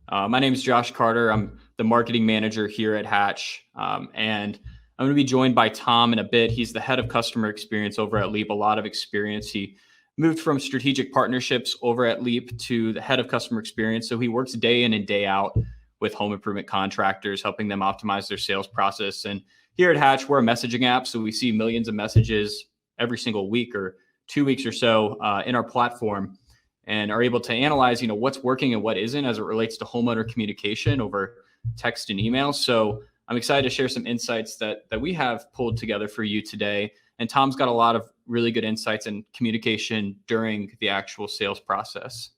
My name is Josh Carter. I'm the marketing manager here at Hatch. And I'm going to be joined by Tom in a bit. He's the head of customer experience over at Leap, a lot of experience. He moved from strategic partnerships over at Leap to the head of customer experience. So he works day in and day out with home improvement contractors, helping them optimize their sales process. And here at Hatch, we're a messaging app. So we see millions of messages every single week or 2 weeks or so in our platform, and are able to analyze, what's working and what isn't as it relates to homeowner communication over text and email. So I'm excited to share some insights that we have pulled together for you today. And Tom's got a lot of really good insights in communication during the actual sales process.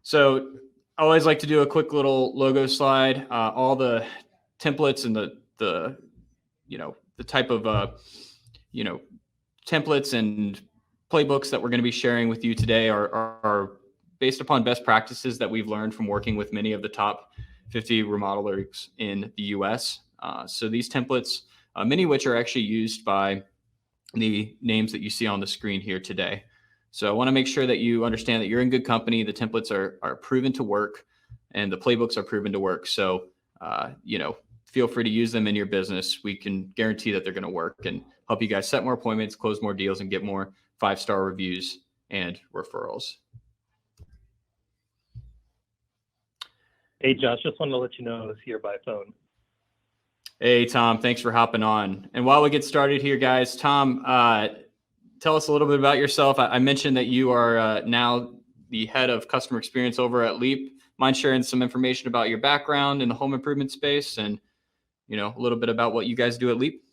So I always like to do a quick little logo slide. All the templates and the type of templates and playbooks that we're going to be sharing with you today are based upon best practices that we've learned from working with many of the top 50 remodelers in the US. So these templates, many of which are actually used by the names that you see on the screen here today. So I want to make sure that you understand that you're in good company. The templates are proven to work and the playbooks are proven to work. So, feel free to use them in your business. We can guarantee that they're going to work and help you guys set more appointments, close more deals, and get more 5-star reviews and referrals. Hey, Josh, just wanted to let you know I was here by phone. Hey, Tom, thanks for hopping on. And while we get started here, guys, Tom, tell us a little bit about yourself. I mentioned that you are now the head of customer experience over at Leap. Mind sharing some information about your background in the home improvement space and, a little bit about what you guys do at Leap?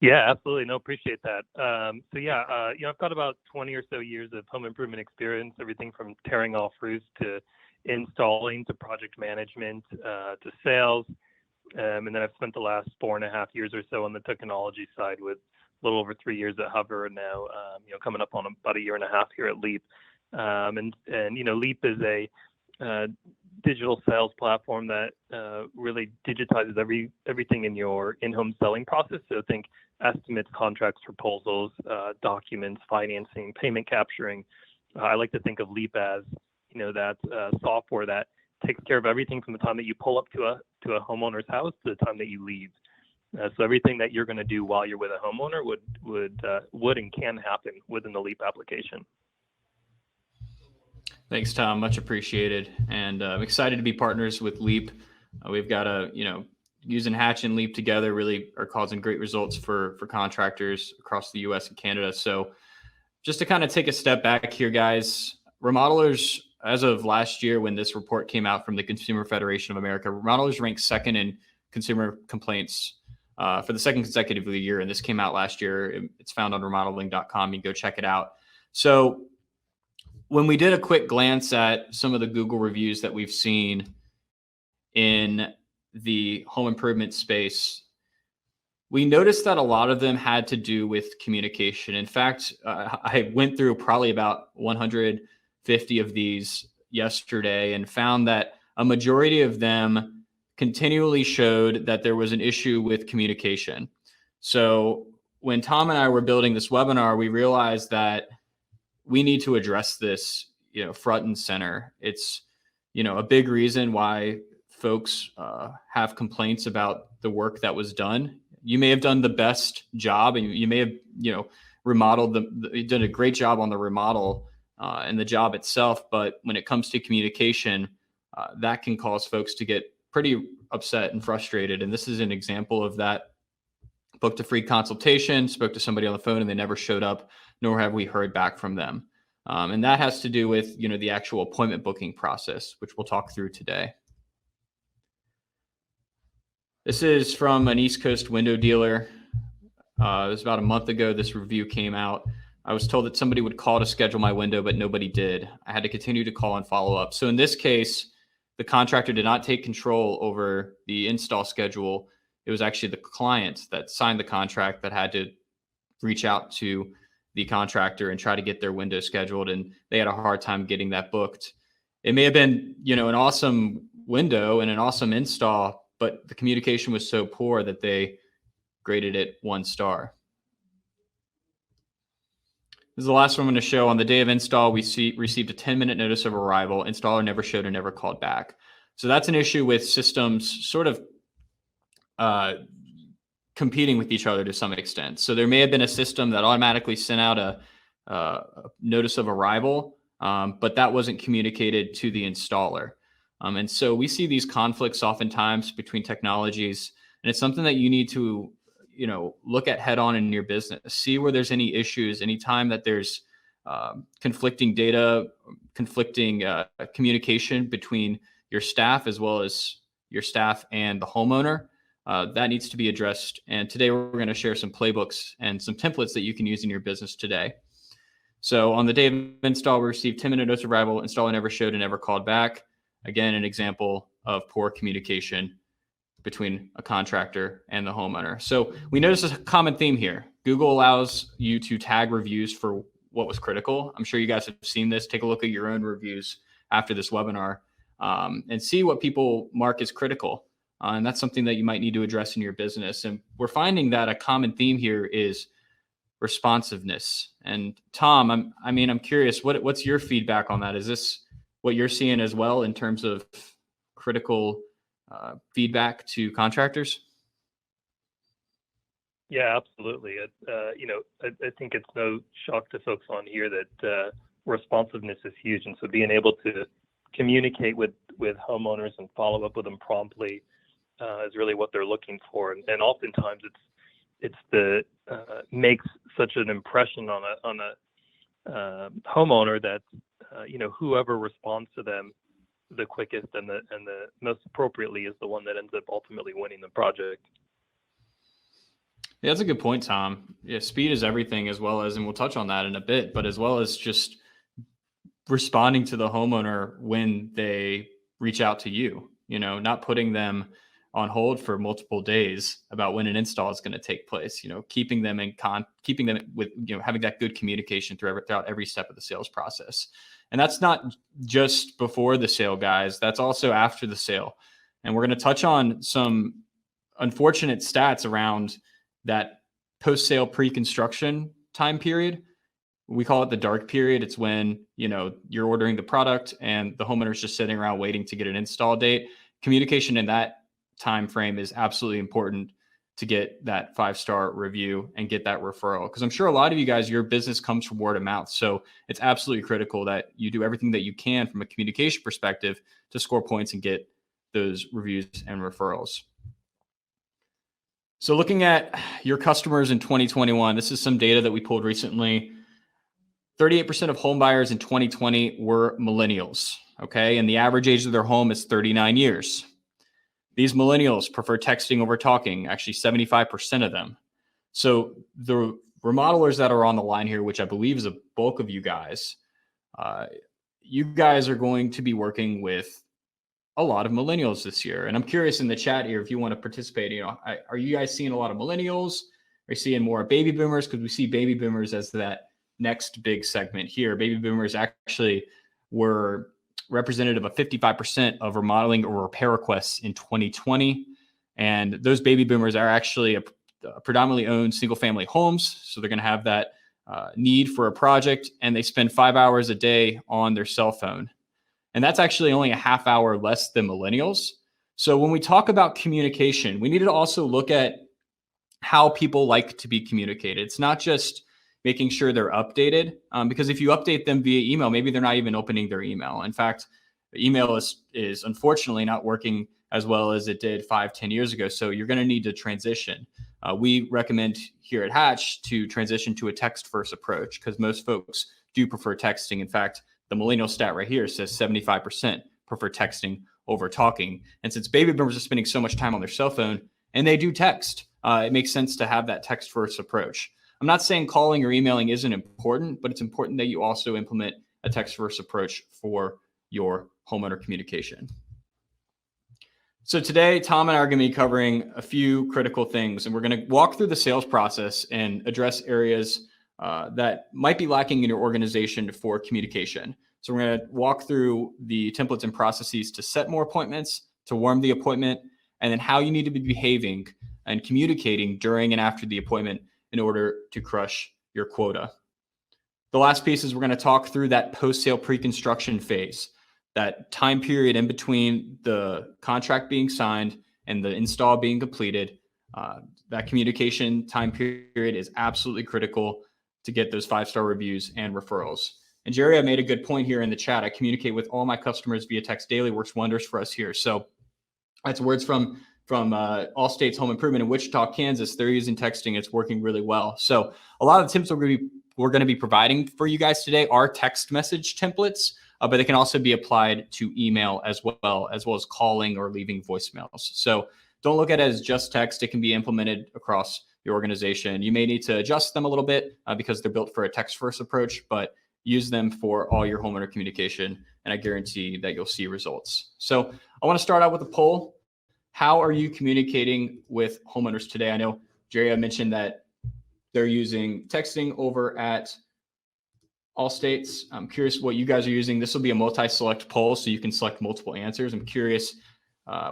Yeah, absolutely. No, appreciate that. I've got about 20 or so years of home improvement experience, everything from tearing off roofs to installing to project management to sales. And then I've spent the last 4.5 years or so on the technology side with a little over 3 years at Hover and now, coming up on about 1.5 years here at Leap. Leap is a digital sales platform that really digitizes everything in your in-home selling process. So think estimates, contracts, proposals, documents, financing, payment capturing. I like to think of Leap as that software that takes care of everything from the time that you pull up to a homeowner's house to the time that you leave. So everything that you're going to do while you're with a homeowner would and can happen within the Leap application. Thanks, Tom. Much appreciated. And I'm excited to be partners with Leap. We've got using Hatch and Leap together really are causing great results for contractors across the US and Canada. So just to kind of take a step back here, guys, remodelers, as of last year, when this report came out from the Consumer Federation of America, remodelers ranked second in consumer complaints for the second consecutive year. And this came out last year. It's found on remodeling.com. You can go check it out. So when we did a quick glance at some of the Google reviews that we've seen in the home improvement space, we noticed that a lot of them had to do with communication. In fact, I went through probably about 150 of these yesterday and found that a majority of them continually showed that there was an issue with communication. So when Tom and I were building this webinar, we realized that we need to address this, front and center. It's, a big reason why folks have complaints about the work that was done. You may have done the best job and you may have, remodeled you did a great job on the remodel and the job itself. But when it comes to communication, that can cause folks to get pretty upset and frustrated. And this is an example of that. Booked a free consultation, spoke to somebody on the phone and they never showed up, nor have we heard back from them. And that has to do with, the actual appointment booking process, which we'll talk through today. This is from an East Coast window dealer. It was about a month ago. This review came out. I was told that somebody would call to schedule my window, but nobody did. I had to continue to call and follow up. So in this case, the contractor did not take control over the install schedule. It was actually the client that signed the contract that had to reach out to the contractor and try to get their window scheduled. And they had a hard time getting that booked. It may have been, an awesome window and an awesome install, but the communication was so poor that they graded it 1 star. This is the last one I'm going to show. On the day of install, we received a 10-minute notice of arrival. Installer never showed and never called back. So that's an issue with systems sort of competing with each other to some extent. So there may have been a system that automatically sent out a notice of arrival, but that wasn't communicated to the installer. And so we see these conflicts oftentimes between technologies, and it's something that you need to, look at head on in your business. See where there's any issues, anytime that there's conflicting data, conflicting communication between your staff as well as your staff and the homeowner. That needs to be addressed. And today we're going to share some playbooks and some templates that you can use in your business today. So on the day of install, we received 10-minute notice of arrival. Installer never showed and never called back. Again, an example of poor communication between a contractor and the homeowner. So we notice a common theme here. Google allows you to tag reviews for what was critical. I'm sure you guys have seen this. Take a look at your own reviews after this webinar and see what people mark as critical. And that's something that you might need to address in your business. And we're finding that a common theme here is responsiveness. And Tom, I'm curious, what's your feedback on that? Is this what you're seeing as well in terms of critical feedback to contractors? Yeah, absolutely. I think it's no shock to folks on here that responsiveness is huge, and so being able to communicate with homeowners and follow up with them promptly is really what they're looking for. And oftentimes it's the makes such an impression on a homeowner that whoever responds to them the quickest and the most appropriately is the one that ends up ultimately winning the project. Yeah, that's a good point, Tom. Yeah, speed is everything, as well as, and we'll touch on that in a bit, but as well as just responding to the homeowner when they reach out to you, not putting them on hold for multiple days about when an install is going to take place, keeping them with, having that good communication throughout every step of the sales process. And that's not just before the sale, guys. That's also after the sale. And we're going to touch on some unfortunate stats around that post-sale pre-construction time period. We call it the dark period. It's when, you're ordering the product and the homeowner's just sitting around waiting to get an install date. Communication in that time frame is absolutely important to get that 5-star review and get that referral. Because I'm sure a lot of you guys, your business comes from word of mouth. So it's absolutely critical that you do everything that you can from a communication perspective to score points and get those reviews and referrals. So looking at your customers in 2021, this is some data that we pulled recently. 38% of home buyers in 2020 were millennials. Okay. And the average age of their home is 39 years. These millennials prefer texting over talking, actually 75% of them. So the remodelers that are on the line here, which I believe is a bulk of you guys are going to be working with a lot of millennials this year. And I'm curious in the chat here, if you want to participate, are you guys seeing a lot of millennials? Are you seeing more baby boomers? Because we see baby boomers as that next big segment here. Baby boomers actually were representative of 55% of remodeling or repair requests in 2020. And those baby boomers are actually predominantly own single family homes. So they're going to have that need for a project, and they spend 5 hours a day on their cell phone. And that's actually only a half hour less than millennials. So when we talk about communication, we need to also look at how people like to be communicated. It's not just making sure they're updated, because if you update them via email, maybe they're not even opening their email. In fact, the email is unfortunately not working as well as it did 5-10 years ago. So you're going to need to transition. We recommend here at Hatch to transition to a text-first approach, because most folks do prefer texting. In fact, the millennial stat right here says 75% prefer texting over talking. And since baby boomers are spending so much time on their cell phone and they do text, it makes sense to have that text-first approach. I'm not saying calling or emailing isn't important, but it's important that you also implement a text-first approach for your homeowner communication. So today, Tom and I are going to be covering a few critical things, and we're going to walk through the sales process and address areas that might be lacking in your organization for communication. So we're going to walk through the templates and processes to set more appointments, to warm the appointment, and then how you need to be behaving and communicating during and after the appointment in order to crush your quota. the last piece is we're going to talk through that post-sale pre-construction phase, that time period in between the contract being signed and the install being completed. That communication time period is absolutely critical to get those 5-star reviews and referrals. And Jerry, I made a good point here in the chat. I communicate with all my customers via text daily, works wonders for us here. So that's words from Allstate's Home Improvement in Wichita, Kansas. They're using texting. It's working really well. So a lot of the tips we're going to be providing for you guys today are text message templates, but they can also be applied to email as well as calling or leaving voicemails. So don't look at it as just text. It can be implemented across your organization. You may need to adjust them a little bit because they're built for a text-first approach, but use them for all your homeowner communication, and I guarantee that you'll see results. So I want to start out with a poll. How are you communicating with homeowners today? I know, Jerry, I mentioned that they're using texting over at Allstate's. I'm curious what you guys are using. This will be a multi-select poll, so you can select multiple answers. I'm curious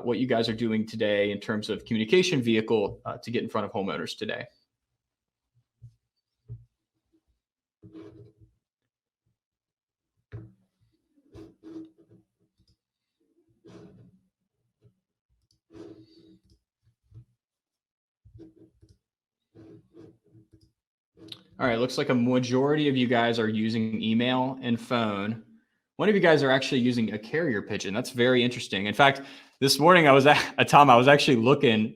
what you guys are doing today in terms of communication vehicle to get in front of homeowners today. All right, looks like a majority of you guys are using email and phone. One of you guys are actually using a carrier pigeon. That's very interesting. In fact, this morning I was actually looking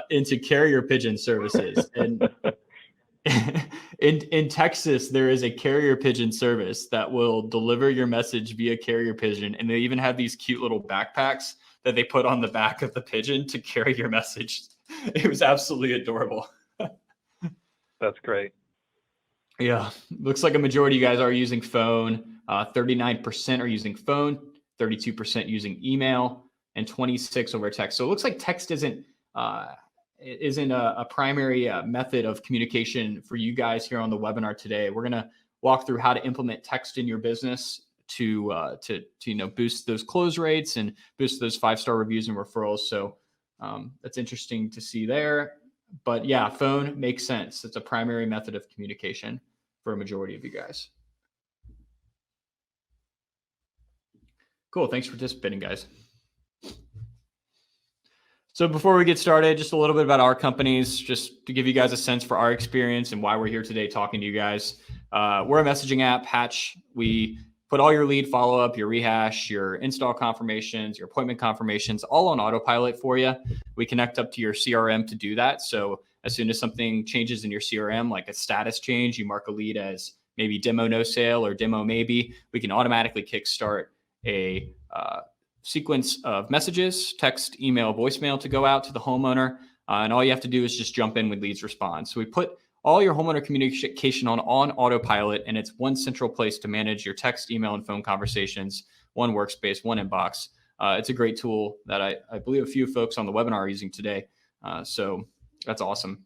into carrier pigeon services. And in Texas, there is a carrier pigeon service that will deliver your message via carrier pigeon. And they even have these cute little backpacks that they put on the back of the pigeon to carry your message. It was absolutely adorable. That's great. Yeah, looks like a majority of you guys are using phone. 39% are using phone, 32% using email, and 26% over text. So it looks like text isn't a primary method of communication for you guys here on the webinar today. We're going to walk through how to implement text in your business to boost those close rates and boost those 5-star reviews and referrals. So that's interesting to see there. But yeah, phone makes sense. It's a primary method of communication for a majority of you guys. Cool. Thanks for participating, guys. So before we get started, just a little bit about our companies, just to give you guys a sense for our experience and why we're here today talking to you guys. We're a messaging app, Hatch. We put all your lead follow-up, your rehash, your install confirmations, your appointment confirmations, all on autopilot for you. We connect up to your CRM to do that. So as soon as something changes in your CRM, like a status change, you mark a lead as maybe demo no sale or demo maybe, we can automatically kickstart a sequence of messages, text, email, voicemail to go out to the homeowner. And all you have to do is just jump in with leads response. So we put all your homeowner communication on autopilot, and it's one central place to manage your text, email, and phone conversations, one workspace, one inbox. It's a great tool that I believe a few folks on the webinar are using today. So that's awesome.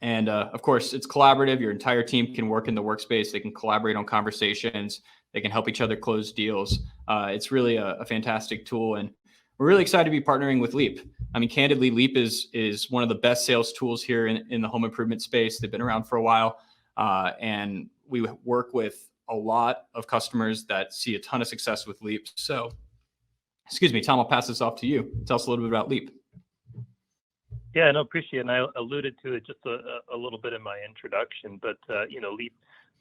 And of course, it's collaborative. Your entire team can work in the workspace. They can collaborate on conversations. They can help each other close deals. It's really a fantastic tool. And we're really excited to be partnering with Leap. I mean, candidly, Leap is one of the best sales tools here in the home improvement space. They've been around for a while. And we work with a lot of customers that see a ton of success with Leap. So, excuse me, Tom, I'll pass this off to you. Tell us a little bit about Leap. Yeah, no, appreciate it. And I alluded to it just a little bit in my introduction, but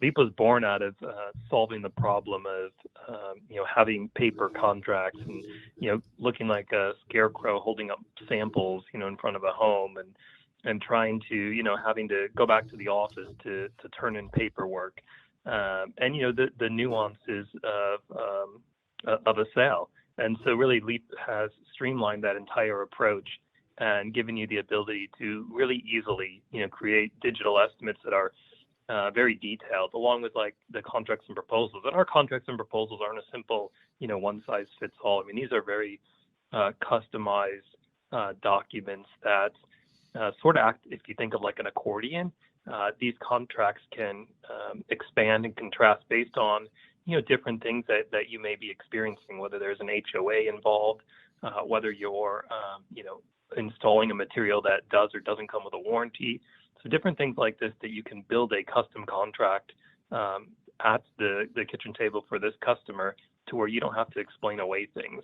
Leap was born out of solving the problem of having paper contracts and looking like a scarecrow holding up samples in front of a home and trying to having to go back to the office to turn in paperwork and the nuances of a sale. And so really Leap has streamlined that entire approach and given you the ability to really easily create digital estimates that are very detailed, along with like the contracts and proposals. And our contracts and proposals aren't a simple, one size fits all. I mean, these are very customized documents that sort of act, if you think of like an accordion. These contracts can expand and contrast based on, different things that you may be experiencing, whether there's an HOA involved, whether you're, installing a material that does or doesn't come with a warranty. So different things like this that you can build a custom contract at the kitchen table for this customer, to where you don't have to explain away things.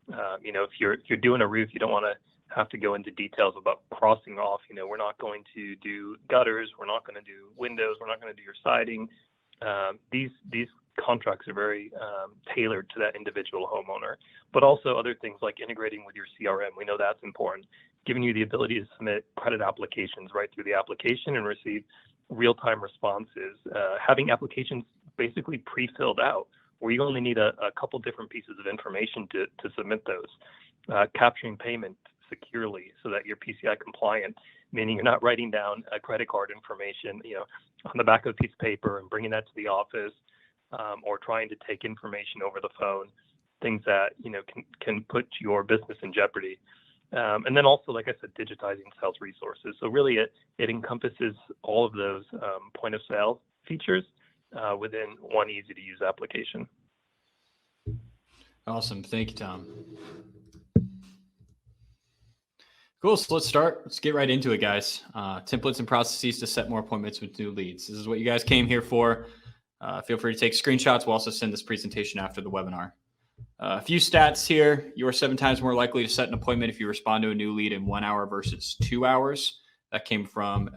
If you're doing a roof, you don't want to have to go into details about crossing off. We're not going to do gutters, we're not going to do windows, we're not going to do your siding. These contracts are very tailored to that individual homeowner, but also other things like integrating with your CRM. We know that's important, giving you the ability to submit credit applications right through the application and receive real-time responses, having applications basically pre-filled out, where you only need a couple different pieces of information to submit those, capturing payment securely so that you're PCI compliant, meaning you're not writing down credit card information, on the back of a piece of paper and bringing that to the office, or trying to take information over the phone, things that can put your business in jeopardy. And then also, like I said, digitizing sales resources. So really, it encompasses all of those point of sale features within one easy to use application. Awesome. Thank you, Tom. Cool. So let's get right into it, guys. Templates and processes to set more appointments with new leads. This is what you guys came here for. Feel free to take screenshots. We'll also send this presentation after the webinar. A few stats here. You are 7 times more likely to set an appointment if you respond to a new lead in 1 hour versus 2 hours. That came from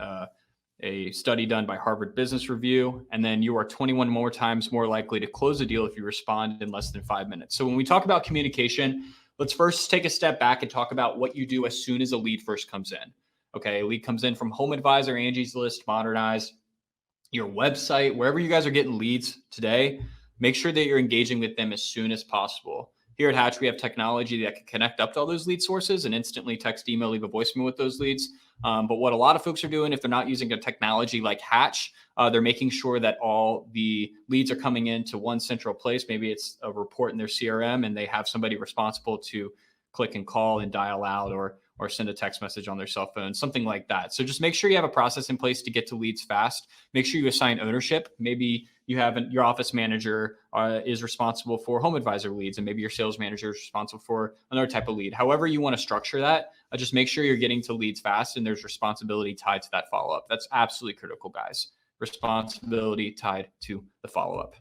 a study done by Harvard Business Review. And then you are 21 more times more likely to close a deal if you respond in less than 5 minutes. So when we talk about communication, let's first take a step back and talk about what you do as soon as a lead first comes in. Okay, a lead comes in from Home Advisor, Angie's List, Modernize, your website, wherever you guys are getting leads today. Make sure that you're engaging with them as soon as possible. Here at Hatch, we have technology that can connect up to all those lead sources and instantly text, email, leave a voicemail with those leads. But what a lot of folks are doing, if they're not using a technology like Hatch, they're making sure that all the leads are coming into one central place. Maybe it's a report in their CRM and they have somebody responsible to click and call and dial out or send a text message on their cell phone, something like that. So just make sure you have a process in place to get to leads fast. Make sure you assign ownership. Maybe you have your office manager is responsible for Home Advisor leads, and maybe your sales manager is responsible for another type of lead. However you want to structure that, just make sure you're getting to leads fast and there's responsibility tied to that follow-up. That's absolutely critical, guys. Responsibility tied to the follow-up.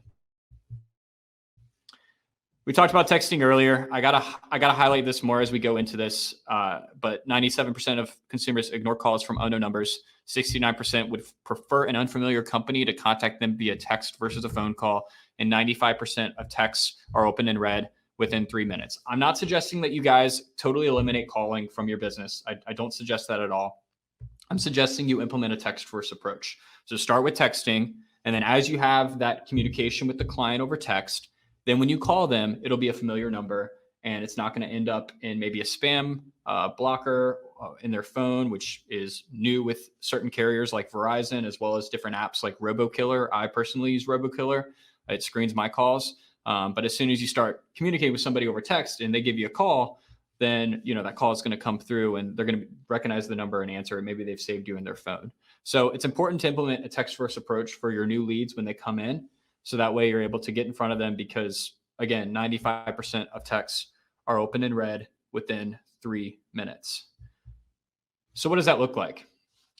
We talked about texting earlier. I gotta highlight this more as we go into this. But 97% of consumers ignore calls from unknown numbers. 69% would prefer an unfamiliar company to contact them via text versus a phone call. And 95% of texts are open and read within 3 minutes. I'm not suggesting that you guys totally eliminate calling from your business. I don't suggest that at all. I'm suggesting you implement a text first approach. So start with texting. And then as you have that communication with the client over text, then when you call them, it'll be a familiar number and it's not going to end up in maybe a spam blocker in their phone, which is new with certain carriers like Verizon, as well as different apps like RoboKiller. I personally use RoboKiller. It screens my calls. But as soon as you start communicating with somebody over text and they give you a call, then that call is going to come through and they're going to recognize the number and answer it. Maybe they've saved you in their phone. So it's important to implement a text first approach for your new leads when they come in. So that way you're able to get in front of them because, again, 95% of texts are open and read within 3 minutes. So what does that look like?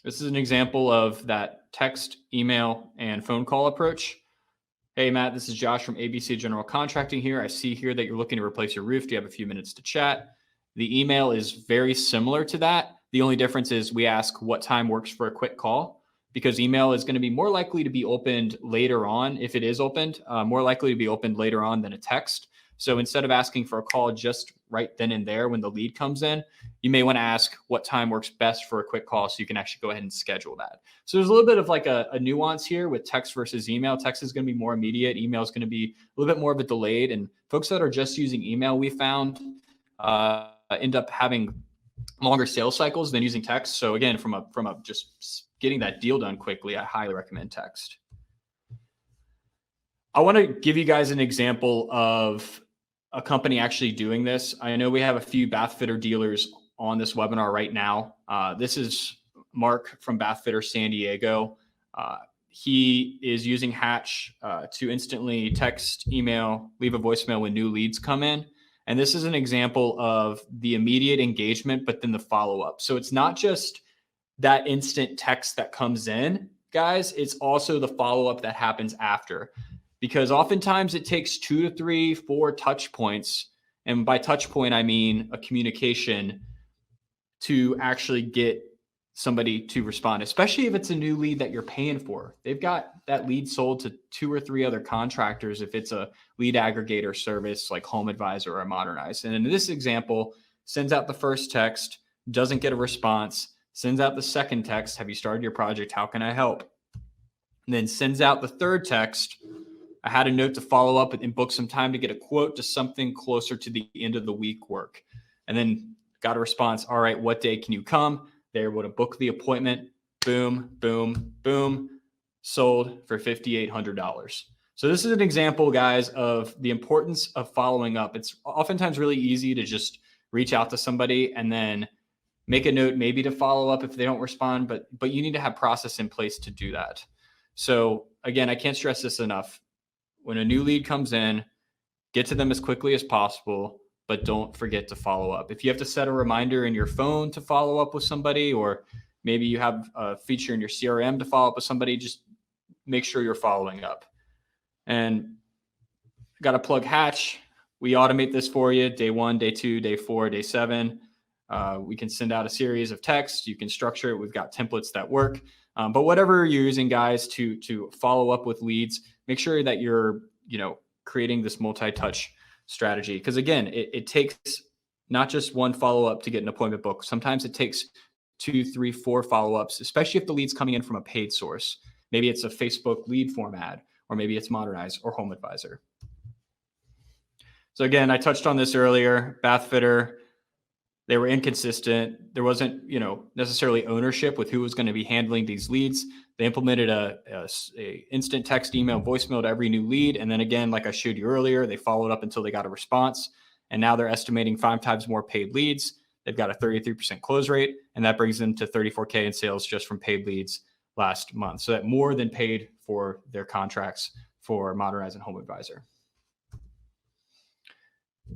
This is an example of that text, email, and phone call approach. Hey, Matt, this is Josh from ABC General Contracting here. I see here that you're looking to replace your roof. Do you have a few minutes to chat? The email is very similar to that. The only difference is we ask what time works for a quick call, because email is going to be more likely to be opened later on. If it is opened, more likely to be opened later on than a text. So instead of asking for a call just right then and there when the lead comes in, you may want to ask what time works best for a quick call so you can actually go ahead and schedule that. So there's a little bit of like a nuance here with text versus email. Text is going to be more immediate. Email is going to be a little bit more of a delayed. And folks that are just using email, we found end up having longer sales cycles than using text. So again, from a just getting that deal done quickly, I highly recommend text. I want to give you guys an example of a company actually doing this. I know we have a few bath fitter dealers on this webinar right now. This is Mark from Bath Fitter San Diego. He is using Hatch to instantly text, email, leave a voicemail when new leads come in. And this is an example of the immediate engagement, but then the follow-up. So it's not just that instant text that comes in, guys, it's also the follow-up that happens after, because oftentimes it takes 2 to 3, 4 touch points. And by touch point, I mean a communication to actually get somebody to respond, especially if it's a new lead that you're paying for. They've got that lead sold to 2 or 3 other contractors if it's a lead aggregator service like Home Advisor or Modernize. And in this example, sends out the first text, doesn't get a response, sends out the second text, have you started your project? How can I help? And then sends out the third text, I had a note to follow up and book some time to get a quote to something closer to the end of the week work. And then got a response, all right, what day can you come? They're able to book the appointment. Boom, boom, boom. Sold for $5,800. So this is an example, guys, of the importance of following up. It's oftentimes really easy to just reach out to somebody and then make a note maybe to follow up if they don't respond, but you need to have process in place to do that. So again, I can't stress this enough. When a new lead comes in, get to them as quickly as possible, but don't forget to follow up. If you have to set a reminder in your phone to follow up with somebody, or maybe you have a feature in your CRM to follow up with somebody, just make sure you're following up. And got to plug Hatch. We automate this for you. Day 1, day 2, day 4, day 7. We can send out a series of texts. You can structure it. We've got templates that work. But whatever you're using, guys, to follow up with leads, make sure that you're, creating this multi-touch strategy. Because again, it takes not just one follow-up to get an appointment booked. Sometimes it takes 2, 3, 4 follow-ups, especially if the lead's coming in from a paid source. Maybe it's a Facebook lead form ad, or maybe it's Modernize or Home Advisor. So again, I touched on this earlier, Bath Fitter, they were inconsistent. There wasn't, necessarily ownership with who was going to be handling these leads. They implemented a instant text, email, voicemail to every new lead. And then again, like I showed you earlier, they followed up until they got a response. And now they're estimating 5 times more paid leads. They've got a 33% close rate, and that brings them to $34K in sales just from paid leads last month. So that more than paid for their contracts for Modernize and Home Advisor.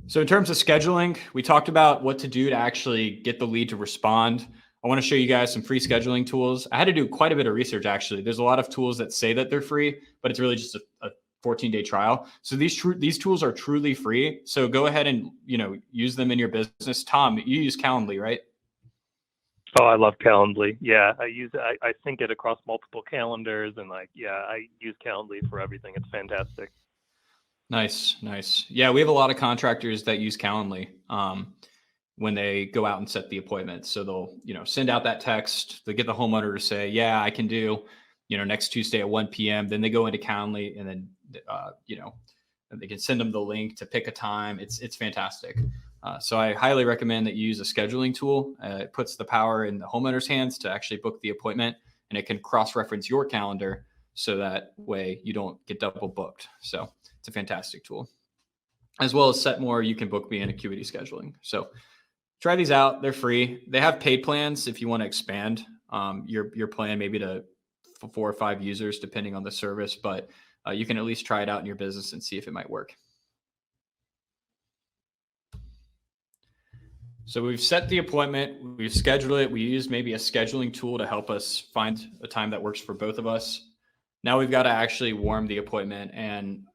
So in terms of scheduling, we talked about what to do to actually get the lead to respond. I want to show you guys some free scheduling tools. I had to do quite a bit of research, actually. There's a lot of tools that say that they're free, but it's really just a 14-day trial. So these tools are truly free. So go ahead and use them in your business. Tom, you use Calendly, right? Oh, I love Calendly. Yeah, I sync it across multiple calendars, and I use Calendly for everything. It's fantastic. Nice. Yeah, we have a lot of contractors that use Calendly when they go out and set the appointment. So they'll, send out that text. They get the homeowner to say, yeah, I can do, next Tuesday at 1 p.m. Then they go into Calendly, and then, they can send them the link to pick a time. It's fantastic. So I highly recommend that you use a scheduling tool. It puts the power in the homeowner's hands to actually book the appointment, and it can cross-reference your calendar so that way you don't get double booked. So it's a fantastic tool. As well as Setmore, you can book me in Acuity Scheduling. So try these out. They're free. They have paid plans if you want to expand your plan maybe to 4 or 5 users, depending on the service. But you can at least try it out in your business and see if it might work. So we've set the appointment. We've scheduled it. We use maybe a scheduling tool to help us find a time that works for both of us. Now we've got to actually warm the appointment. And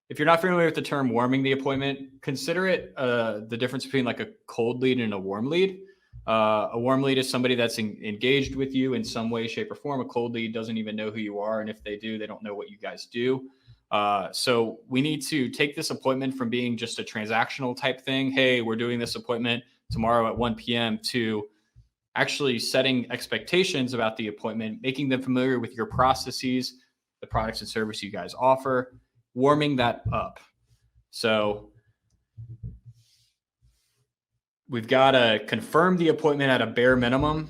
if you're not familiar with the term warming the appointment, consider it the difference between like a cold lead and a warm lead. A warm lead is somebody that's engaged with you in some way, shape, or form. A cold lead doesn't even know who you are. And if they do, they don't know what you guys do. So we need to take this appointment from being just a transactional type thing. Hey, we're doing this appointment tomorrow at 1 p.m. to actually setting expectations about the appointment, making them familiar with your processes, the products and services you guys offer, warming that up. So we've got to confirm the appointment at a bare minimum.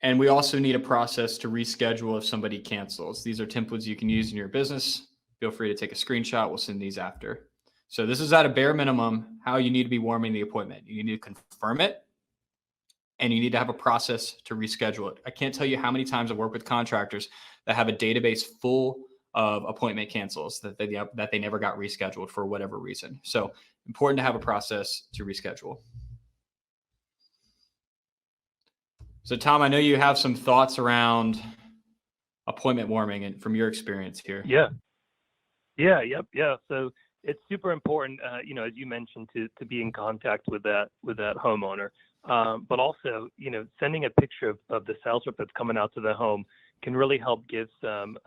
And we also need a process to reschedule if somebody cancels. These are templates you can use in your business. Feel free to take a screenshot. We'll send these after. So this is at a bare minimum how you need to be warming the appointment. You need to confirm it, and you need to have a process to reschedule it. I can't tell you how many times I've worked with contractors that have a database full of appointment cancels that they never got rescheduled for whatever reason. So important to have a process to reschedule. So Tom, I know you have some thoughts around appointment warming and from your experience here? Yeah. Yeah, yep, yeah. So it's super important, as you mentioned, to be in contact with that homeowner. But also, sending a picture of the sales rep that's coming out to the home can really help give some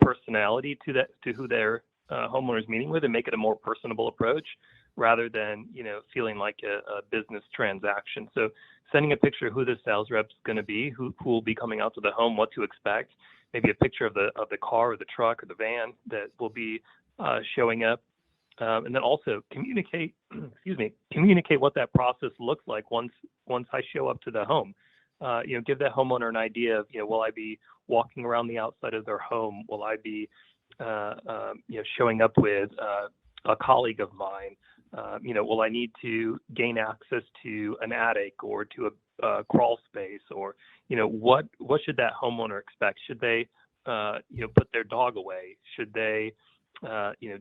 personality to who their homeowner is meeting with, and make it a more personable approach rather than feeling like a business transaction. So sending a picture of who the sales rep's going to be, who will be coming out to the home, what to expect, maybe a picture of the car or the truck or the van that will be showing up, and then also communicate what that process looks like once I show up to the home. Give that homeowner an idea of, will I be walking around the outside of their home? Will I be showing up with a colleague of mine? Will I need to gain access to an attic or to a crawl space? Or what should that homeowner expect? Should they put their dog away? Should they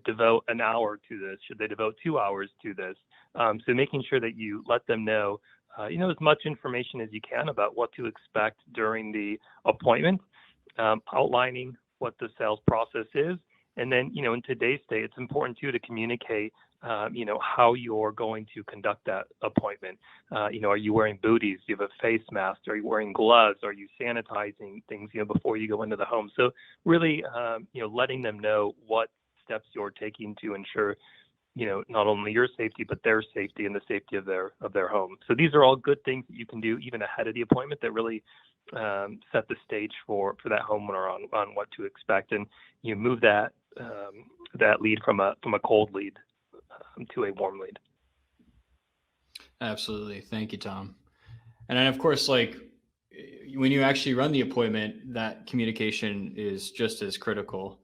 devote an hour to this? Should they devote 2 hours to this? So making sure that you let them know as much information as you can about what to expect during the appointment, outlining what the sales process is. And then, in today's day, it's important too to communicate, how you're going to conduct that appointment. Are you wearing booties? Do you have a face mask? Are you wearing gloves? Are you sanitizing things, before you go into the home? So really, letting them know what steps you're taking to ensure, not only your safety, but their safety and the safety of their home. So these are all good things that you can do even ahead of the appointment that really set the stage for that homeowner on what to expect, and you move that lead from a cold lead to a warm lead. Absolutely. Thank you, Tom. And then, of course, like when you actually run the appointment, that communication is just as critical.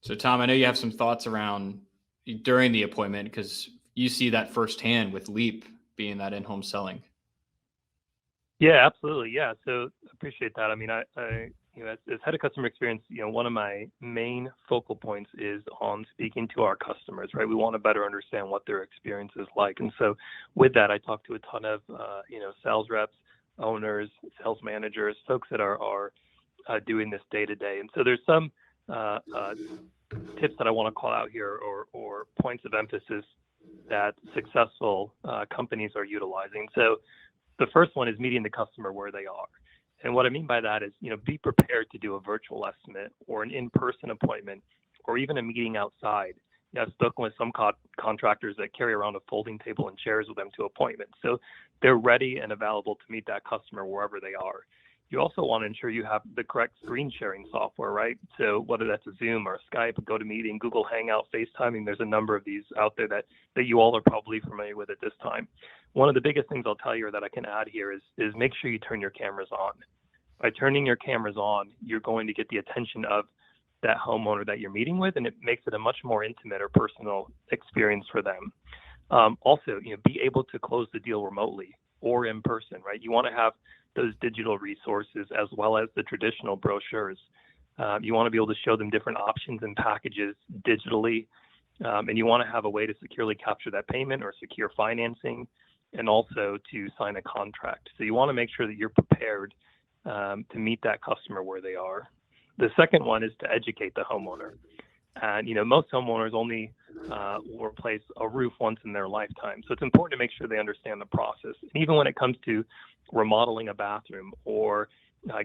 So, Tom, I know you have some thoughts around during the appointment because you see that firsthand with Leap being that in-home selling. Yeah, absolutely. Yeah. So appreciate that. I mean, I as head of customer experience, one of my main focal points is on speaking to our customers, right? We want to better understand what their experience is like. And so with that, I talk to a ton of, sales reps, owners, sales managers, folks that are doing this day to day. And so there's some tips that I want to call out here, or points of emphasis that successful companies are utilizing. So the first one is meeting the customer where they are. And what I mean by that is, be prepared to do a virtual estimate or an in-person appointment or even a meeting outside. I've spoken with some contractors that carry around a folding table and chairs with them to appointments. So they're ready and available to meet that customer wherever they are. You also want to ensure you have the correct screen sharing software, right? So whether that's a Zoom or a Skype, a GoToMeeting, Google Hangout, FaceTiming, there's a number of these out there that you all are probably familiar with at this time. One of the biggest things I'll tell you, or that I can add here, is make sure you turn your cameras on. By turning your cameras on, you're going to get the attention of that homeowner that you're meeting with, and it makes it a much more intimate or personal experience for them. Also, be able to close the deal remotely or in person, right? You want to have those digital resources as well as the traditional brochures. You want to be able to show them different options and packages digitally, and you want to have a way to securely capture that payment or secure financing, and also to sign a contract. So you want to make sure that you're prepared to meet that customer where they are. The second one is to educate the homeowner. And most homeowners only will replace a roof once in their lifetime. So it's important to make sure they understand the process. And even when it comes to remodeling a bathroom or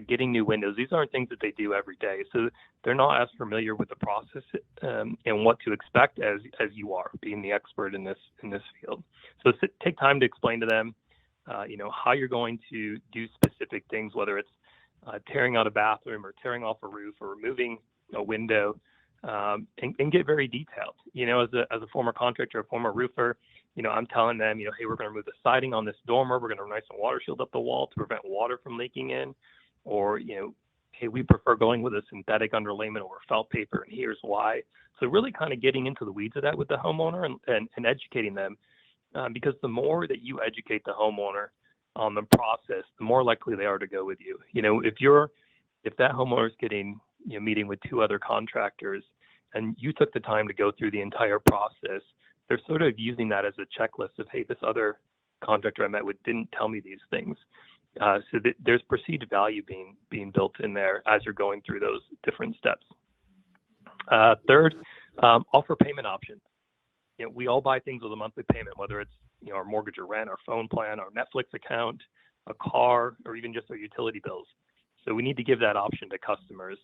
getting new windows, these aren't things that they do every day. So they're not as familiar with the process and what to expect as you are, being the expert in this field. So take time to explain to them, how you're going to do specific things, whether it's tearing out a bathroom or tearing off a roof or removing a window. And get very detailed. As a former contractor, a former roofer, I'm telling them, hey, we're going to remove the siding on this dormer. We're going to run some water shield up the wall to prevent water from leaking in. Or, hey, we prefer going with a synthetic underlayment over felt paper, and here's why. So really kind of getting into the weeds of that with the homeowner and educating them, because the more that you educate the homeowner on the process, the more likely they are to go with you. If that homeowner is getting meeting with 2 other contractors, and you took the time to go through the entire process, they're sort of using that as a checklist of, hey, this other contractor I met with didn't tell me these things. There's perceived value being built in there as you're going through those different steps. Third, offer payment options. We all buy things with a monthly payment, whether it's our mortgage or rent, our phone plan, our Netflix account, a car, or even just our utility bills. So we need to give that option to customers.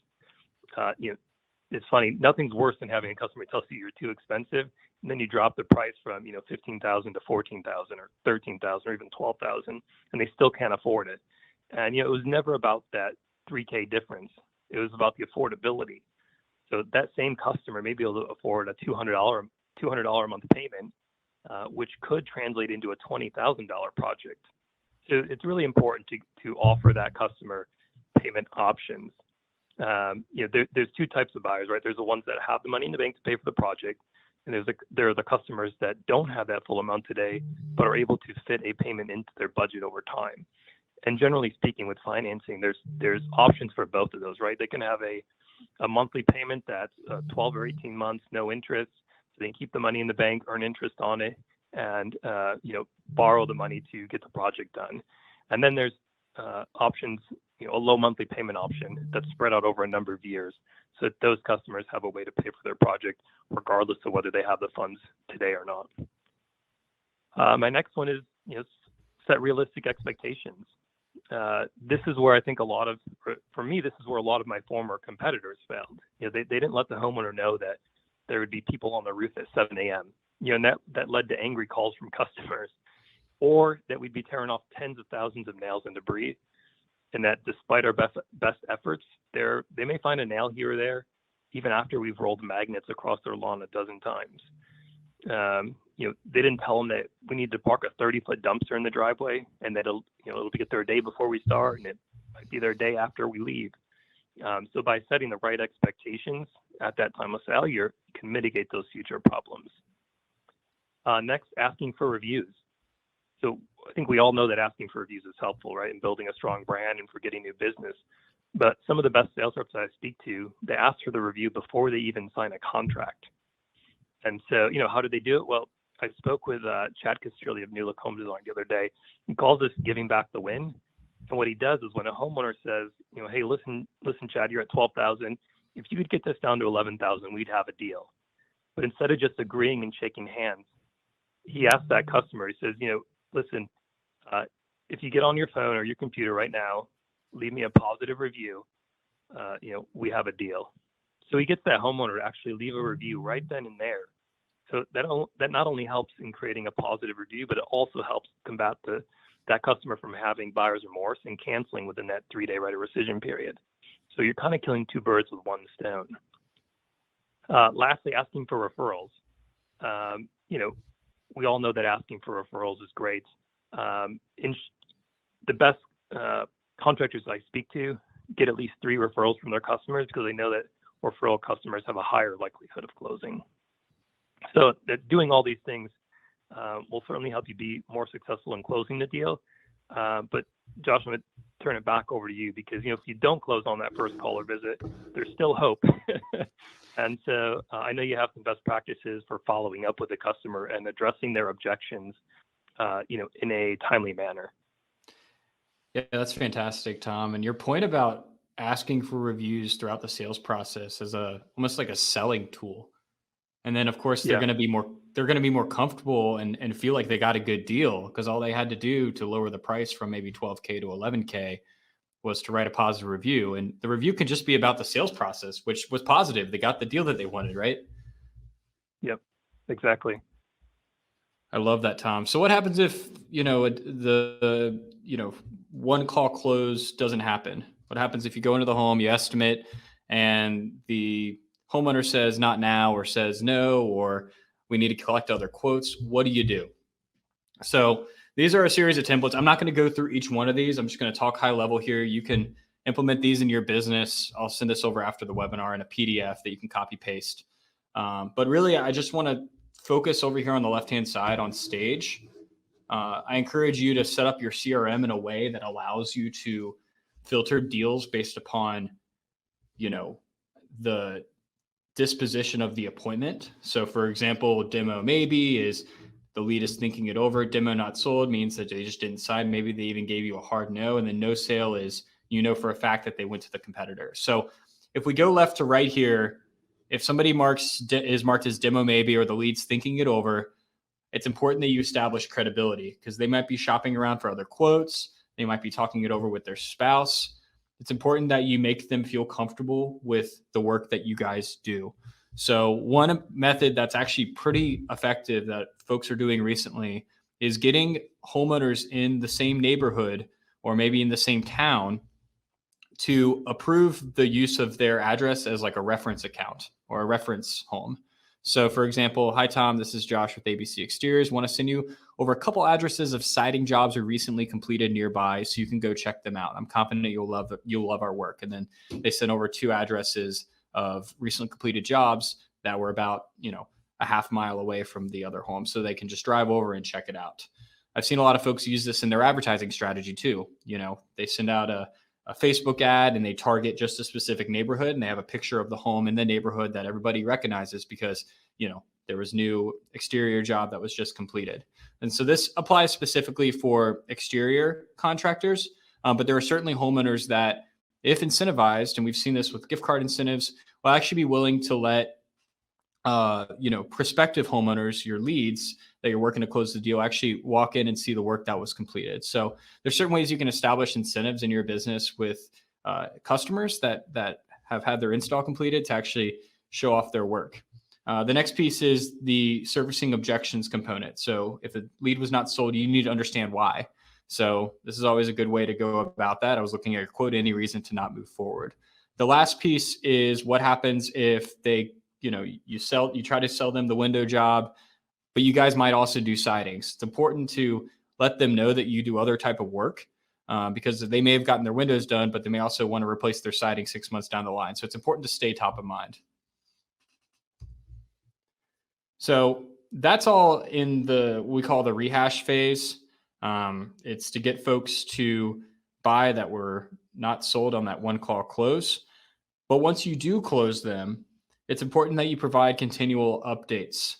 It's funny, nothing's worse than having a customer tell you you're too expensive, and then you drop the price from 15,000 to 14,000 or 13,000 or even 12,000, and they still can't afford it. And it was never about that $3K difference. It was about the affordability. So that same customer may be able to afford a $200 a month payment, which could translate into a $20,000 project. So it's really important to offer that customer payment options. There's two types of buyers, right? There's the ones that have the money in the bank to pay for the project, and there are the customers that don't have that full amount today, but are able to fit a payment into their budget over time. And generally speaking, with financing, there's options for both of those, right? They can have a monthly payment that's 12 or 18 months, no interest, so they can keep the money in the bank, earn interest on it, and borrow the money to get the project done. And then there's options, a low monthly payment option that's spread out over a number of years, so that those customers have a way to pay for their project, regardless of whether they have the funds today or not. My next one is set realistic expectations. This is where I think for me, this is where a lot of my former competitors failed. They didn't let the homeowner know that there would be people on the roof at 7 a.m. And that led to angry calls from customers, or that we'd be tearing off tens of thousands of nails and debris, and that despite our best efforts, they may find a nail here or there, even after we've rolled magnets across their lawn a dozen times. They didn't tell them that we need to park a 30-foot dumpster in the driveway, and that it'll get there a day before we start, and it might be there a day after we leave. So by setting the right expectations at that time of sale, you can mitigate those future problems. Next, asking for reviews. So I think we all know that asking for reviews is helpful, right, in building a strong brand and for getting new business. But some of the best sales reps I speak to, they ask for the review before they even sign a contract. And so, how do they do it? Well, I spoke with Chad Castrelli of New Look Home Design the other day. He calls this giving back the win. And what he does is when a homeowner says, hey, listen, Chad, you're at 12,000. If you could get this down to 11,000, we'd have a deal. But instead of just agreeing and shaking hands, he asks that customer, he says, listen, if you get on your phone or your computer right now, leave me a positive review, we have a deal. So he gets that homeowner to actually leave a review right then and there. So that not only helps in creating a positive review, but it also helps combat that customer from having buyer's remorse and canceling within that 3-day right of rescission period. So you're kind of killing two birds with one stone. Lastly, asking for referrals. We all know that asking for referrals is great. The best contractors I speak to get at least 3 referrals from their customers, because they know that referral customers have a higher likelihood of closing. So doing all these things will certainly help you be more successful in closing the deal. But Josh, I'm going to turn it back over to you, because if you don't close on that first call or visit, there's still hope. And so I know you have some best practices for following up with a customer and addressing their objections, in a timely manner. Yeah, that's fantastic, Tom. And your point about asking for reviews throughout the sales process is almost like a selling tool. And then of course they're going to be more comfortable and feel like they got a good deal, because all they had to do to lower the price from maybe 12K to 11K was to write a positive review. And the review can just be about the sales process, which was positive. They got the deal that they wanted, right? Yep, exactly. I love that, Tom. So what happens if, the one call close doesn't happen? What happens if you go into the home, you estimate, and the homeowner says not now, or says no, or we need to collect other quotes? What do you do? So these are a series of templates. I'm not going to go through each one of these. I'm just going to talk high level here. You can implement these in your business. I'll send this over after the webinar in a PDF that you can copy paste. But really, I just want to focus over here on the left-hand side on stage. I encourage you to set up your CRM in a way that allows you to filter deals based upon, the disposition of the appointment. So for example, demo maybe is the lead is thinking it over. Demo not sold means that they just didn't sign. Maybe they even gave you a hard no. And then no sale is, for a fact that they went to the competitor. So if we go left to right here, if somebody is marked as demo maybe, or the lead's thinking it over, it's important that you establish credibility, because they might be shopping around for other quotes. They might be talking it over with their spouse. It's important that you make them feel comfortable with the work that you guys do. So one method that's actually pretty effective that folks are doing recently is getting homeowners in the same neighborhood or maybe in the same town to approve the use of their address as like a reference account or a reference home. So for example, hi Tom, this is Josh with ABC Exteriors. Want to send you over a couple addresses of siding jobs we recently completed nearby, so you can go check them out. I'm confident you'll love our work. And then they sent over 2 addresses of recently completed jobs that were about, a half mile away from the other home, so they can just drive over and check it out. I've seen a lot of folks use this in their advertising strategy too. They send out a Facebook ad and they target just a specific neighborhood, and they have a picture of the home in the neighborhood that everybody recognizes because, there was new exterior job that was just completed. And so this applies specifically for exterior contractors, but there are certainly homeowners that, if incentivized, and we've seen this with gift card incentives, will actually be willing to let prospective homeowners, your leads that you're working to close the deal, actually walk in and see the work that was completed. So there's certain ways you can establish incentives in your business with customers that have had their install completed to actually show off their work. The next piece is the servicing objections component. So if a lead was not sold, you need to understand why. So this is always a good way to go about that. I was looking at a quote, any reason to not move forward. The last piece is what happens if they, you try to sell them the window job, but you guys might also do sidings. It's important to let them know that you do other type of work because they may have gotten their windows done, but they may also want to replace their siding 6 months down the line. So it's important to stay top of mind. So that's all in what we call the rehash phase. It's to get folks to buy that were not sold on that one call close. But once you do close them, it's important that you provide continual updates.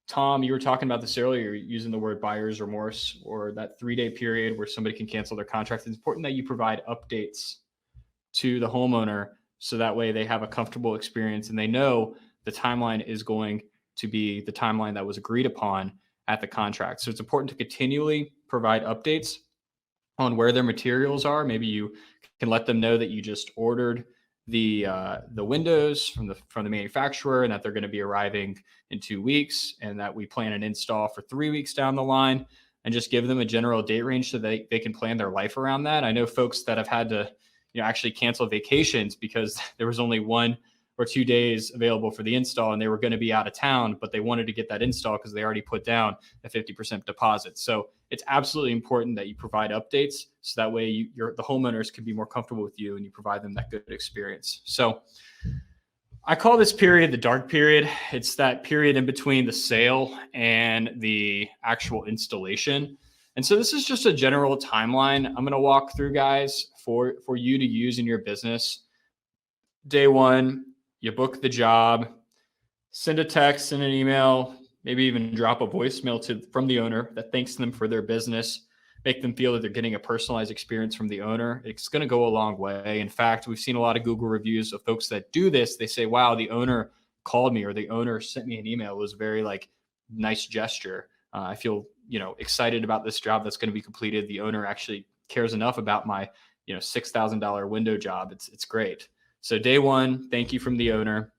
Tom, you were talking about this earlier, using the word buyer's remorse, or that 3-day period where somebody can cancel their contract. It's important that you provide updates to the homeowner so that way they have a comfortable experience and they know the timeline is going to be the timeline that was agreed upon at the contract. So it's important to continually provide updates on where their materials are. Maybe you can let them know that you just ordered the windows from the manufacturer and that they're going to be arriving in 2 weeks, and that we plan an install for 3 weeks down the line, and just give them a general date range so they can plan their life around that. I know folks that have had to actually cancel vacations because there was only 1 or 2 days available for the install and they were going to be out of town, but they wanted to get that install because they already put down a 50% deposit. So it's absolutely important that you provide updates so that way the homeowners can be more comfortable with you and you provide them that good experience. So I call this period the dark period. It's that period in between the sale and the actual installation. And so this is just a general timeline I'm going to walk through, guys, for you to use in your business. Day 1, you book the job, send a text, send an email, maybe even drop a voicemail from the owner that thanks them for their business, make them feel that they're getting a personalized experience from the owner. It's going to go a long way. In fact, we've seen a lot of Google reviews of folks that do this. They say, wow, the owner called me or the owner sent me an email. It was very nice gesture. I feel, excited about this job that's going to be completed. The owner actually cares enough about my, $6,000 window job. It's great. So day 1, thank you from the owner.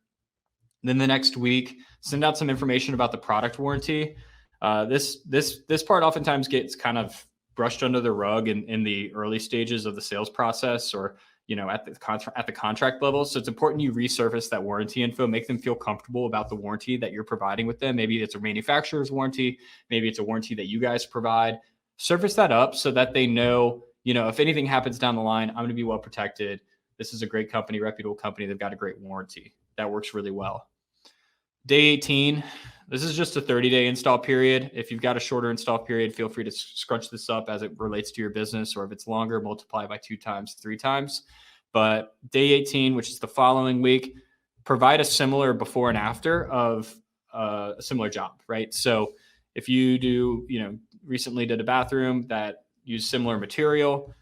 Then the next week, send out some information about the product warranty. This part oftentimes gets kind of brushed under the rug in the early stages of the sales process, or at the contract level. So it's important you resurface that warranty info, make them feel comfortable about the warranty that you're providing with them. Maybe it's a manufacturer's warranty, maybe it's a warranty that you guys provide. Surface that up so that they know, if anything happens down the line, I'm going to be well protected. This is a great company, reputable company. They've got a great warranty. That works really well. Day 18, this is just a 30-day install period. If you've got a shorter install period, feel free to scrunch this up as it relates to your business, or if it's longer, multiply by 2 times, 3 times. But day 18, which is the following week, provide a similar before and after of a similar job, right? So if you do, recently did a bathroom that used similar material,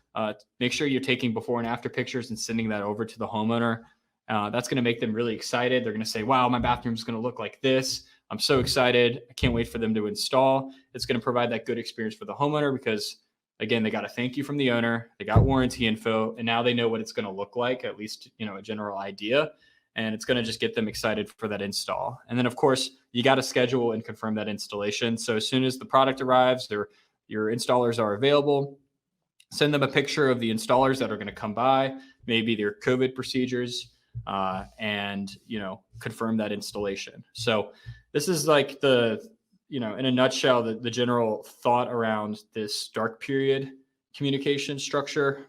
make sure you're taking before and after pictures and sending that over to the homeowner. That's going to make them really excited. They're going to say, wow, my bathroom's going to look like this. I'm so excited. I can't wait for them to install. It's going to provide that good experience for the homeowner because, again, they got a thank you from the owner. They got warranty info, and now they know what it's going to look like, at least, a general idea. And it's going to just get them excited for that install. And then, of course, you got to schedule and confirm that installation. So as soon as the product arrives, your installers are available. Send them a picture of the installers that are going to come by, maybe their COVID procedures, and confirm that installation. So this is like in a nutshell, the general thought around this dark period communication structure.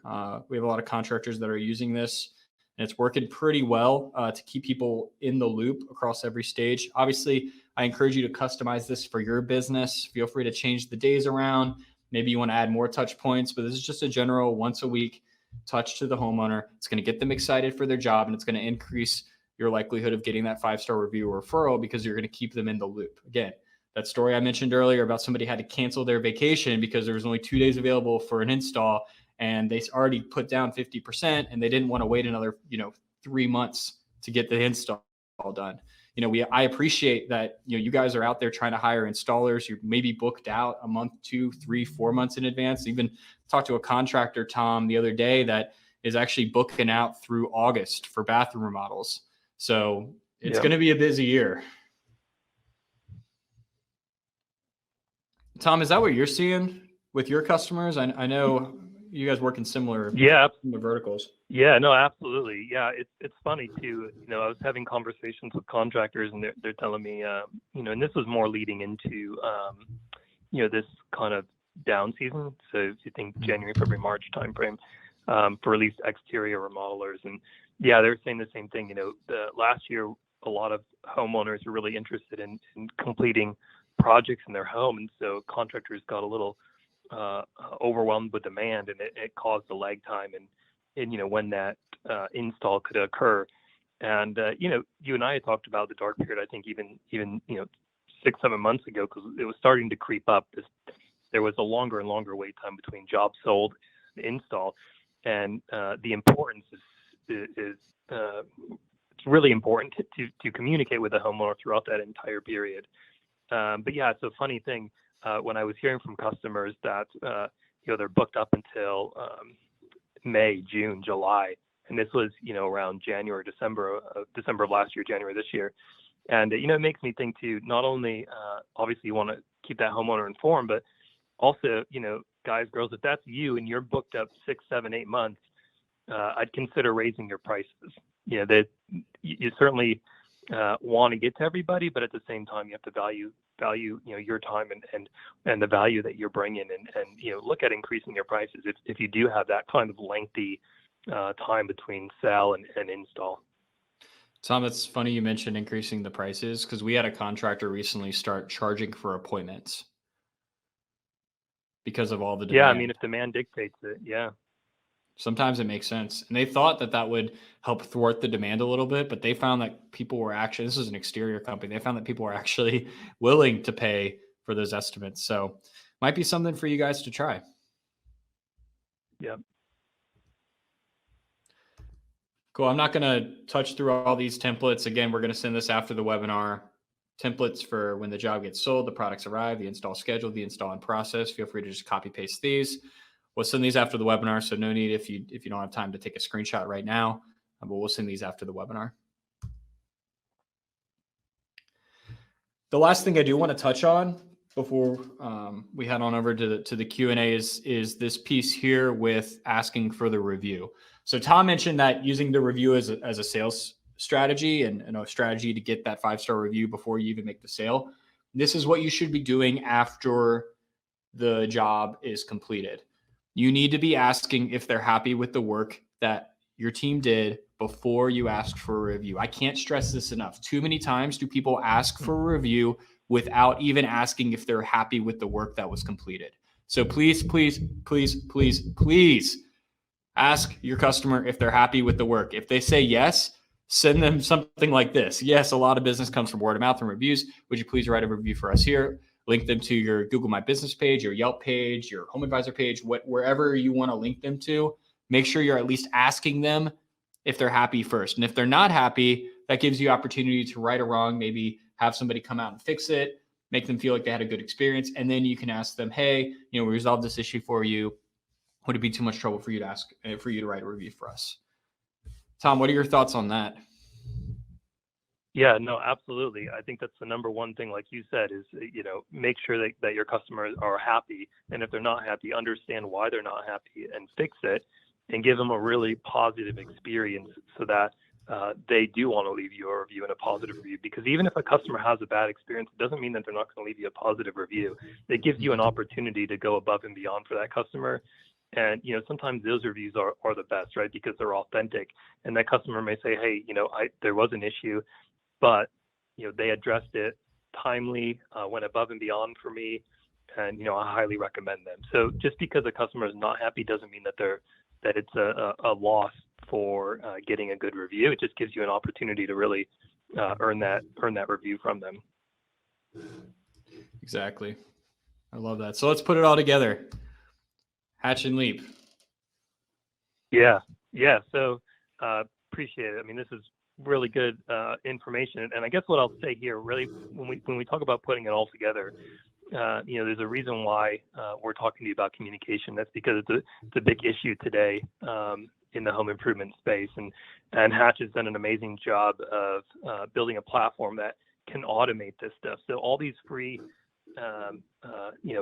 We have a lot of contractors that are using this, and it's working pretty well to keep people in the loop across every stage. Obviously, I encourage you to customize this for your business. Feel free to change the days around. Maybe you want to add more touch points, but this is just a general once a week touch to the homeowner. It's going to get them excited for their job, and it's going to increase your likelihood of getting that 5-star review or referral because you're going to keep them in the loop. Again, that story I mentioned earlier about somebody had to cancel their vacation because there was only 2 days available for an install, and they already put down 50%, and they didn't want to wait another 3 months to get the install done. I appreciate that, you guys are out there trying to hire installers. You're maybe booked out a month, 2, 3, 4 months in advance. Even talked to a contractor, Tom, the other day that is actually booking out through August for bathroom remodels. So it's going to be a busy year. Tom, is that what you're seeing with your customers? I know you guys work in similar verticals. Yeah, no, absolutely. Yeah, it's funny too. I was having conversations with contractors, and they're telling me, and this was more leading into, this kind of down season. So if you think January, February, March timeframe, for at least exterior remodelers, and they're saying the same thing. The last year, a lot of homeowners were really interested in completing projects in their home, and so contractors got a little overwhelmed with demand, and it caused a lag time and when that install could occur. And you and I had talked about the dark period, I think even 6-7 months ago, because it was starting to creep up. There was a longer and longer wait time between job sold and install, and the importance is it's really important to communicate with the homeowner throughout that entire period. But yeah, it's a funny thing. When I was hearing from customers that they're booked up until May, June, July, and this was around January, December of last year, January this year, and it makes me think too. Not only obviously you want to keep that homeowner informed, but also guys, girls, if that's you and you're booked up 6, 7, 8 months, I'd consider raising your prices. That you certainly want to get to everybody, but at the same time you have to value your time and the value that you're bringing, and look at increasing your prices if you do have that kind of lengthy time between sale and install. Tom, it's funny you mentioned increasing the prices, because we had a contractor recently start charging for appointments because of all the demand. If demand dictates it, sometimes it makes sense. And they thought that would help thwart the demand a little bit, but they found that people were actually, this is an exterior company, they found that people were actually willing to pay for those estimates. So might be something for you guys to try. Yep. Cool. I'm not going to touch through all these templates. Again, we're going to send this after the webinar. Templates for when the job gets sold, the products arrive, the install schedule, the install and process. Feel free to just copy paste these. We'll send these after the webinar, so no need if you don't have time to take a screenshot right now, but we'll send these after the webinar. The last thing I do want to touch on before we head on over to the Q&A is this piece here with asking for the review. So Tom mentioned that using the review as a sales strategy and a strategy to get that 5-star review before you even make the sale. This is what you should be doing after the job is completed. You need to be asking if they're happy with the work that your team did before you asked for a review. I can't stress this enough. Too many times do people ask for a review without even asking if they're happy with the work that was completed. So please, please, please, please, please ask your customer if they're happy with the work. If they say yes, send them something like this. Yes, a lot of business comes from word of mouth and reviews. Would you please write a review for us here? link them to your Google My Business page, your Yelp page, your Home Advisor page, wherever you want to link them to. Make sure you're at least asking them if they're happy first. And if they're not happy, that gives you opportunity to right or wrong, maybe have somebody come out and fix it, make them feel like they had a good experience. And then you can ask them, hey, we resolved this issue for you. Would it be too much trouble for you to write a review for us? Tom, what are your thoughts on that? Yeah, no, absolutely. I think that's the number one thing, like you said, is, make sure that your customers are happy. And if they're not happy, understand why they're not happy and fix it and give them a really positive experience so that they do want to leave you a review and a positive review. Because even if a customer has a bad experience, it doesn't mean that they're not going to leave you a positive review. It gives you an opportunity to go above and beyond for that customer. And, sometimes those reviews are the best, right? Because they're authentic. And that customer may say, hey, there was an issue, but, they addressed it timely, went above and beyond for me. And, I highly recommend them. So just because a customer is not happy doesn't mean that it's a loss for getting a good review. It just gives you an opportunity to really earn that review from them. Exactly. I love that. So let's put it all together. Hatch and Leap. Yeah. So appreciate it. I mean, this is really good information. And I guess what I'll say here, really, when we talk about putting it all together, there's a reason why we're talking to you about communication. That's because it's a big issue today in the home improvement space. And Hatch has done an amazing job of building a platform that can automate this stuff. So all these free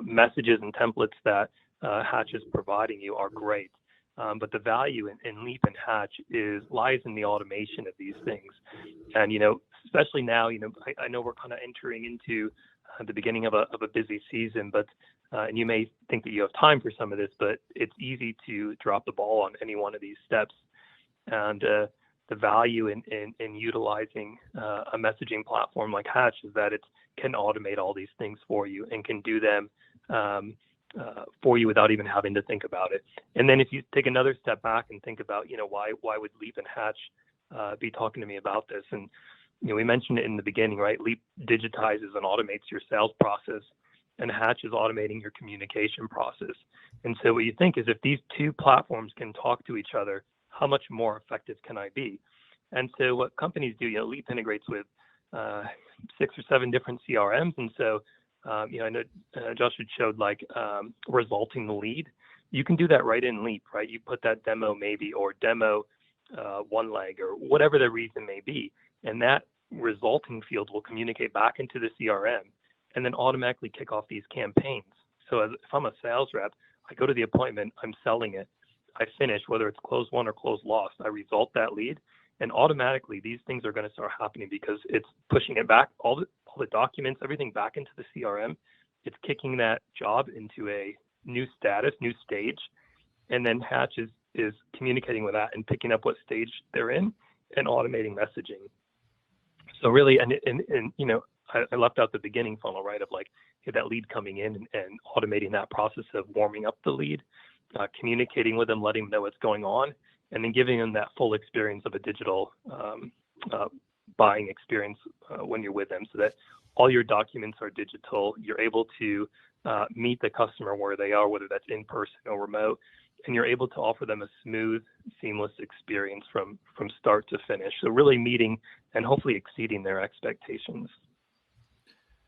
messages and templates that Hatch is providing you are great. But the value in Leap and Hatch lies in the automation of these things. And, especially now, I know we're kind of entering into the beginning of a busy season, but and you may think that you have time for some of this, but it's easy to drop the ball on any one of these steps. And the value in utilizing a messaging platform like Hatch is that it can automate all these things for you and can do them for you without even having to think about it. And then if you take another step back and think about, why would Leap and Hatch be talking to me about this? And, we mentioned it in the beginning, right? Leap digitizes and automates your sales process, and Hatch is automating your communication process. And so what you think is, if these two platforms can talk to each other, how much more effective can I be? And so what companies do, Leap integrates with 6 or 7 different CRMs. And so, I know Josh had showed resulting the lead. You can do that right in Leap, right? You put that demo maybe, or demo one leg, or whatever the reason may be. And that resulting field will communicate back into the CRM and then automatically kick off these campaigns. So if I'm a sales rep, I go to the appointment, I'm selling it, I finish, whether it's close won or close lost, I result that lead, and automatically these things are going to start happening because it's pushing it back, all the documents, everything back into the CRM. It's kicking that job into a new status, new stage, and then Hatch is communicating with that and picking up what stage they're in and automating messaging. So really, and I left out the beginning funnel, right, of that lead coming in and automating that process of warming up the lead, communicating with them, letting them know what's going on, and then giving them that full experience of a digital buying experience when you're with them, so that all your documents are digital. You're able to meet the customer where they are, whether that's in person or remote, and you're able to offer them a smooth, seamless experience from start to finish. So really meeting and hopefully exceeding their expectations.